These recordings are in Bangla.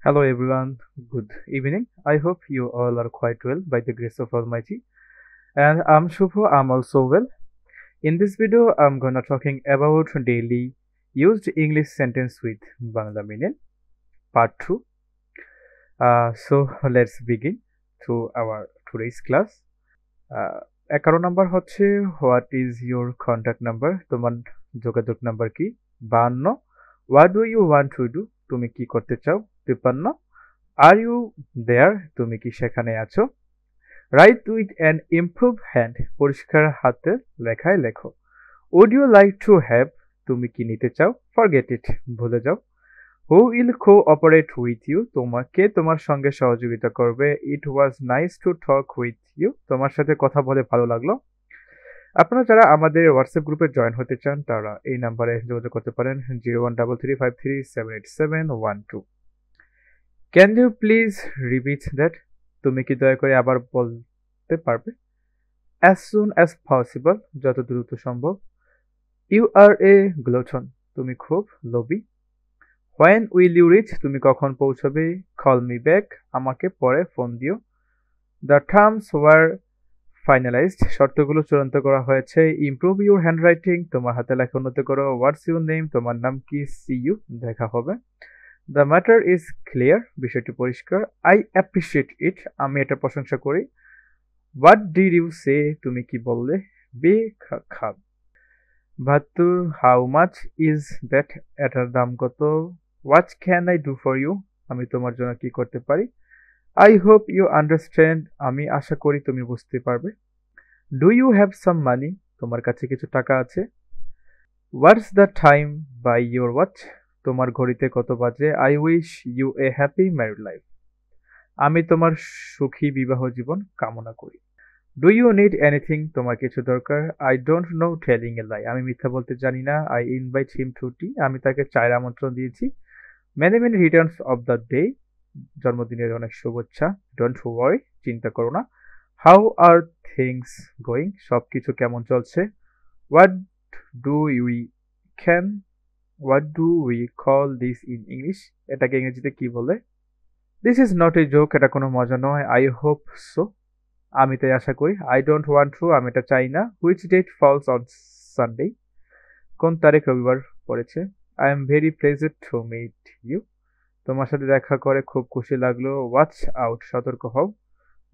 Hello everyone, good evening. I hope you all are quite well by the grace of Almighty. And I'm Shubho, I'm also well. In this video, I'm gonna talking about daily used English sentence with Bangla meaning, part 2. So let's begin to our today's class. 11 number হচ্ছে what is your contact number, তোমার যোগাযোগ নাম্বার কি? 52 what do you want to do, তুমি কি করতে চাও? 53 আর ইউ দেয়ার, তুমি কি সেখানে আছো? Write with an improve hand, পরিষ্কার হাতে লেখায় লেখো। Would you like to have, তুমি কি নিতে চাও? ফরগেট ইট, ভুলে যাও। Who will cooperate with you, তোমাকে তোমার সঙ্গে সহযোগিতা করবে। It was nice to talk with you, তোমার সাথে কথা বলে ভালো লাগলো। আপনারা যারা আমাদের হোয়াটসঅ্যাপ গ্রুপে জয়েন হতে চান তারা এই নাম্বারে যোগাযোগ করতে পারেন 0133537871 can you please repeat that, তুমি কি দয়া করে আবার বলতে পারবে? অ্যাজ সুন অ্যাজ পসিবল, যত দ্রুত সম্ভব। ইউ আর এ গ্লোটন, তুমি খুব লোভী। হোয়েন উইল ইউ রিচ, তুমি কখন পৌঁছবে? কল মি ব্যাক, আমাকে পরে ফোন দিও। দ্য টার্মস ওয়ার ফাইনালাইজড, শর্তগুলো চূড়ান্ত করা হয়েছে। ইমপ্রুভ ইউর হ্যান্ডরাইটিং, তোমার হাতে লেখা উন্নত করো। হোয়াটস ইউর নেম, তোমার নাম কি? সি ইউ, দেখা হবে। দ্য ম্যাটার ইজ ক্লিয়ার, বিষয়টি পরিষ্কার। আই অ্যাপ্রিসিয়েট ইট, আমি এটা প্রশংসা করি। হোয়াট ডিড ইউ সে, তুমি কি বললে? বে খাব। 72 হাউ মাচ ইজ দ্যাট, এটার দাম কত? What can I do for you, আমি তোমার জন্য কি করতে পারি? আই হোপ ইউ আন্ডারস্ট্যান্ড, আমি আশা করি তুমি বুঝতে পারবে। Do you have some money, তোমার কাছে কিছু টাকা আছে? What's the time by your watch, তোমার ঘড়িতে কত বাজে? I wish you a happy married life, আমি তোমার সুখী বিবাহ জীবন কামনা করি। ডু ইউ নিড এনিথিং, তোমার কিছু দরকার? I don't know telling a lie, আমি মিথ্যা বলতে জানি না। I invite him to tea, আমি তাকে চায়ের আমন্ত্রণ দিয়েছি। Many many returns of the day, জন্মদিনের অনেক শুভেচ্ছা। ডোন্ট ওয়ারি, চিন্তা করো না। হাউ আর থিংস গোয়িং, সব কিছু কেমন চলছে? What do we can what do we call this in English, এটাকে ইংরেজিতে কি বলে? This is not a joke, এটা কোনো মজা নয়। আই হোপ সো, আমি তাই আশা করি। আই ডোন্ট ওয়ান্ট টু, আমি এটা চাই না। Which date falls on Sunday, কোন তারিখ রবিবার পড়েছে? I am very pleased to meet you, তোমার সাথে দেখা করে খুব খুশি লাগলো। ওয়াচ আউট, সতর্ক হও।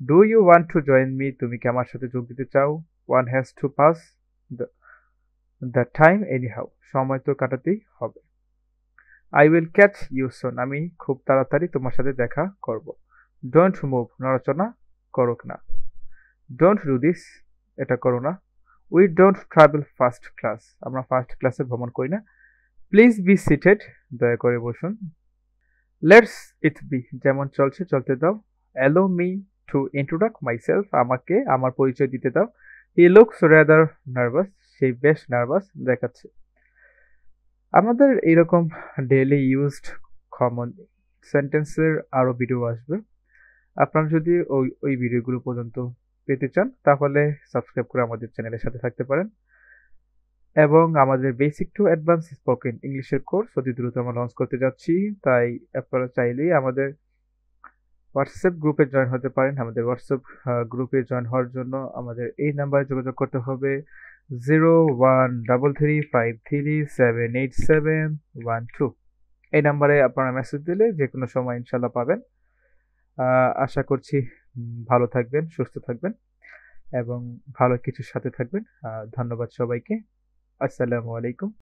Do you want to join me, তুমি কি আমার সাথে যোগ দিতে চাও? One has to pass the time anyhow, সময় তো কাটাতেই হবে। I will catch you soon, আমি খুব তাড়াতাড়ি তোমার সাথে দেখা করব। ডোন্ট মুভ, নড়াচড়া করো না। ডোন্ট ডু দিস, এটা করো না। We don't travel first class, আমরা ফার্স্ট ক্লাসে ভ্রমণ করি না। প্লিজ বি সিটেড, দয়া করে বসুন। লেটস ইট বি, যেমন চলছে চলতে দাও। অ্যালো মি টু ইন্ট্রোডাক্ট মাইসেলফ, আমাকে আমার পরিচয় দিতে দাও। হি লুকস রেদার নার্ভাস, সেই বেশ নার্ভাস দেখাচ্ছে। আমাদের এইরকম ডেইলি ইউজড কমন সেন্টেন্সের আরও ভিডিও আসবে। আপনারা যদি ওই ভিডিওগুলো পর্যন্ত পেতে চান তাহলে সাবস্ক্রাইব করে আমাদের চ্যানেলের সাথে থাকতে পারেন। এবং আমাদের বেসিক টু অ্যাডভান্স স্পোকেন ইংলিশের কোর্স অতি দ্রুত আমরা লঞ্চ করতে যাচ্ছি, তাই আপনারা চাইলেই আমাদের হোয়াটসঅ্যাপ গ্রুপে জয়েন হতে পারেন। আমাদের হোয়াটসঅ্যাপ গ্রুপে জয়েন হওয়ার জন্য আমাদের এই নাম্বারে যোগাযোগ করতে হবে 0133537712। এই নাম্বারে আপনারা মেসেজ দিলে যে কোনো সময় ইনশাল্লাহ পাবেন। আশা করছি ভালো থাকবেন, সুস্থ থাকবেন এবং ভালো কিছুর সাথে থাকবেন। ধন্যবাদ সবাইকে। আসসালামু আলাইকুম।